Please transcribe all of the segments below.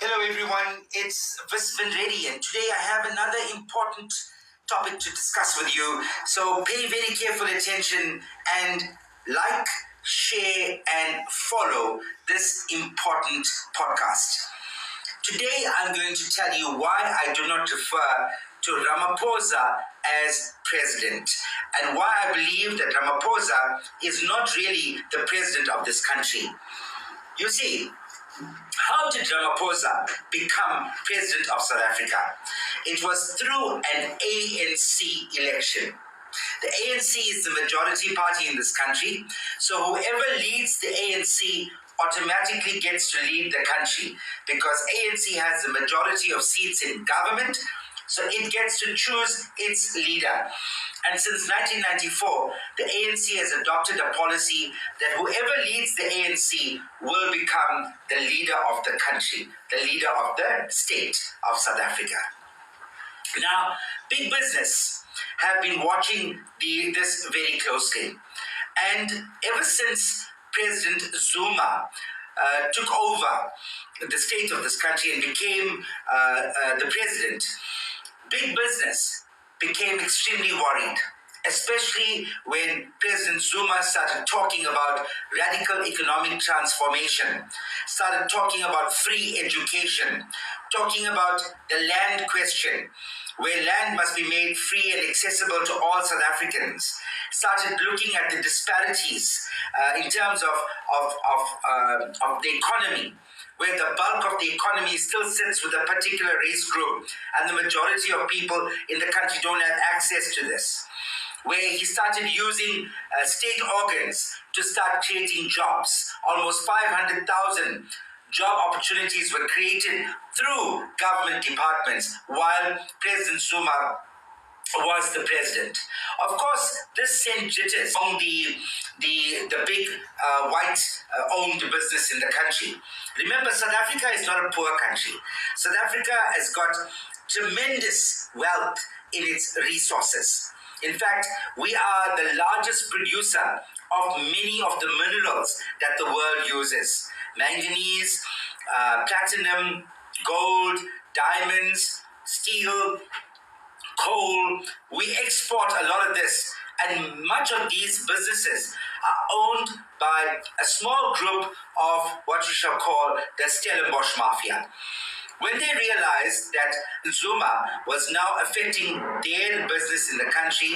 Hello everyone, it's Visvin Reddy and today I have another important topic to discuss with you. So pay very careful attention and like, share and follow this important podcast. Today I'm going to tell you why I do not refer to Ramaphosa as president and why I believe that Ramaphosa is not really the president of this country. You see, how did Ramaphosa become president of South Africa? It was through an ANC election. The ANC is the majority party in this country, so whoever leads the ANC automatically gets to lead the country because ANC has the majority of seats in government, so it gets to choose its leader. And since 1994, the ANC has adopted a policy that whoever leads the ANC will become the leader of the country, the leader of the state of South Africa. Now, big business have been watching this very closely. And ever since President Zuma took over the state of this country and became the president, big business became extremely worried, especially when President Zuma started talking about radical economic transformation, started talking about free education, talking about the land question, where land must be made free and accessible to all South Africans, started looking at the disparities in terms of the economy, where the bulk of the economy still sits with a particular race group and the majority of people in the country don't have access to this, where he started using state organs to start creating jobs. Almost 500,000 job opportunities were created through government departments while President Zuma was the president. Of course, this sent jitters on the big white owned business in the country. Remember, South Africa is not a poor country. South Africa has got tremendous wealth in its resources. In fact, we are the largest producer of many of the minerals that the world uses. Manganese, platinum, gold, diamonds, steel, coal. We export a lot of this, and much of these businesses are owned by a small group of what we shall call the Stellenbosch Mafia. When they realized that Zuma was now affecting their business in the country,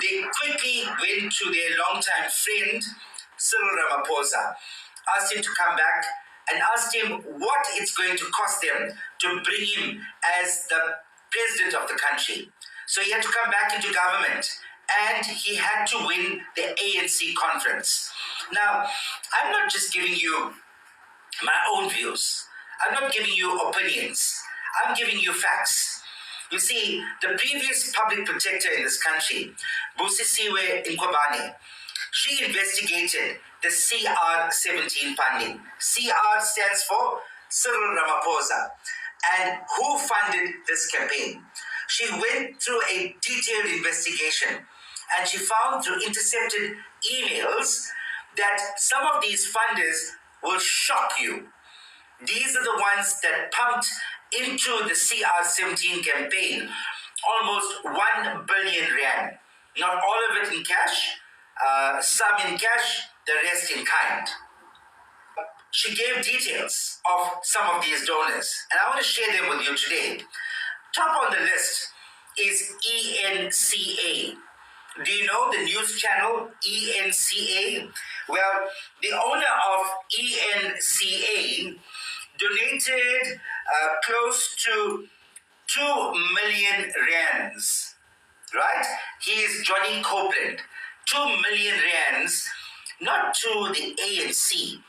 they quickly went to their longtime friend, Cyril Ramaphosa, asked him to come back and asked him what it's going to cost them to bring him as the president of the country. So he had to come back into government and he had to win the ANC conference. Now, I'm not just giving you my own views. I'm not giving you opinions. I'm giving you facts. You see, the previous public protector in this country, Busisiwe Nkwabane, she investigated the CR17 funding. CR stands for Cyril Ramaphosa. And who funded this campaign? She went through a detailed investigation and she found through intercepted emails that some of these funders will shock you. These are the ones that pumped into the CR17 campaign almost 1 billion rand. Not all of it in cash, some in cash, the rest in kind. She gave details of some of these donors, and I want to share them with you today. Top on the list is ENCA. Do you know the news channel ENCA? Well, the owner of ENCA donated close to 2 million rands, right? He is Johnny Copeland. 2 million rands, not to the ANC,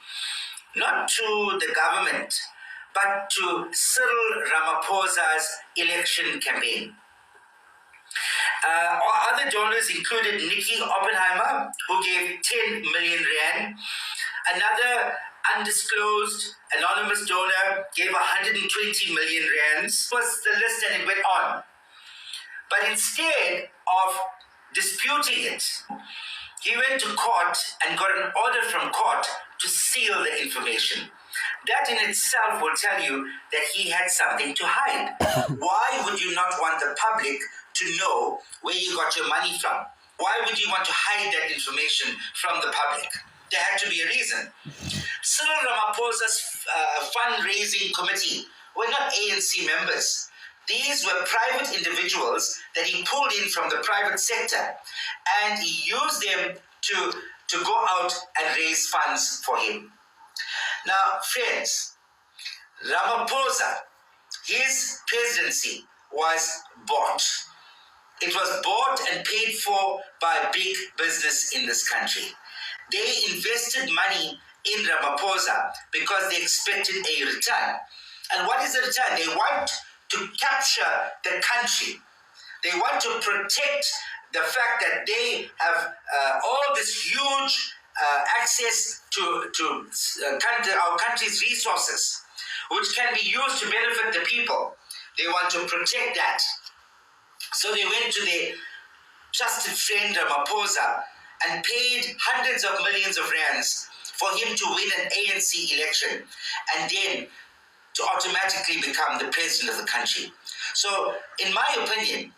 not to the government, but to Cyril Ramaphosa's election campaign. Other donors included Ngeke who gave 10 million rand. Another undisclosed anonymous donor gave 120 million rands. Was the list, and it went on. But instead of disputing it, he went to court and got an order from court to seal the information. That in itself will tell you that he had something to hide. Why would you not want the public to know where you got your money from? Why would you want to hide that information from the public? There had to be a reason. Cyril Ramaphosa's fundraising committee were not ANC members. These were private individuals that he pulled in from the private sector, and he used them to go out and raise funds for him. Now, friends, Ramaphosa, his presidency was bought. It was bought and paid for by big business in this country. They invested money in Ramaphosa because they expected a return. And what is the return? They want to capture the country. They want to protect the fact that they have all this huge access to our country's resources, which can be used to benefit the people. They want to protect that. So they went to their trusted friend Ramaphosa and paid hundreds of millions of rands for him to win an ANC election and then to automatically become the president of the country. So, in my opinion,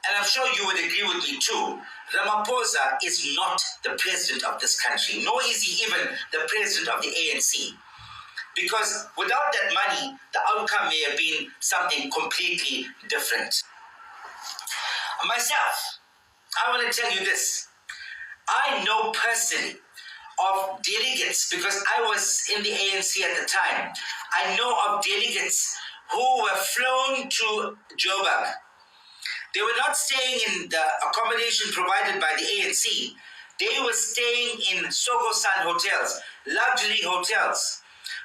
and I'm sure you would agree with me too, Ramaphosa is not the president of this country, nor is he even the president of the ANC. Because without that money, the outcome may have been something completely different. Myself, I want to tell you this. I know personally of delegates, because I was in the ANC at the time. I know of delegates who were flown to Joburg. They were not staying in the accommodation provided by the ANC. They were staying in Sogo-san hotels, luxury hotels,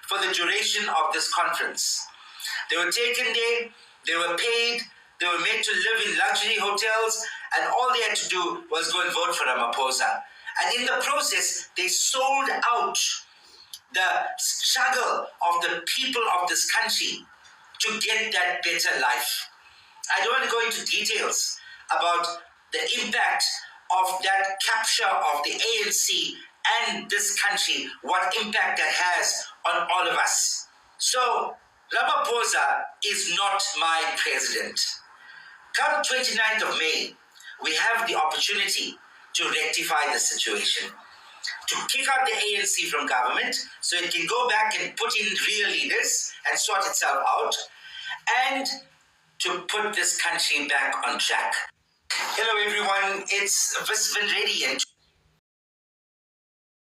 for the duration of this conference. They were taken there, they were paid, they were made to live in luxury hotels, and all they had to do was go and vote for Ramaphosa. And in the process, they sold out the struggle of the people of this country to get that better life. I don't want to go into details about the impact of that capture of the ANC and this country, what impact that has on all of us. So, Ramaphosa is not my president. Come 29th of May, we have the opportunity to rectify the situation, to kick out the ANC from government so it can go back and put in real leaders and sort itself out, and to put this country back on track. Hello everyone, it's Visvin Reddy, and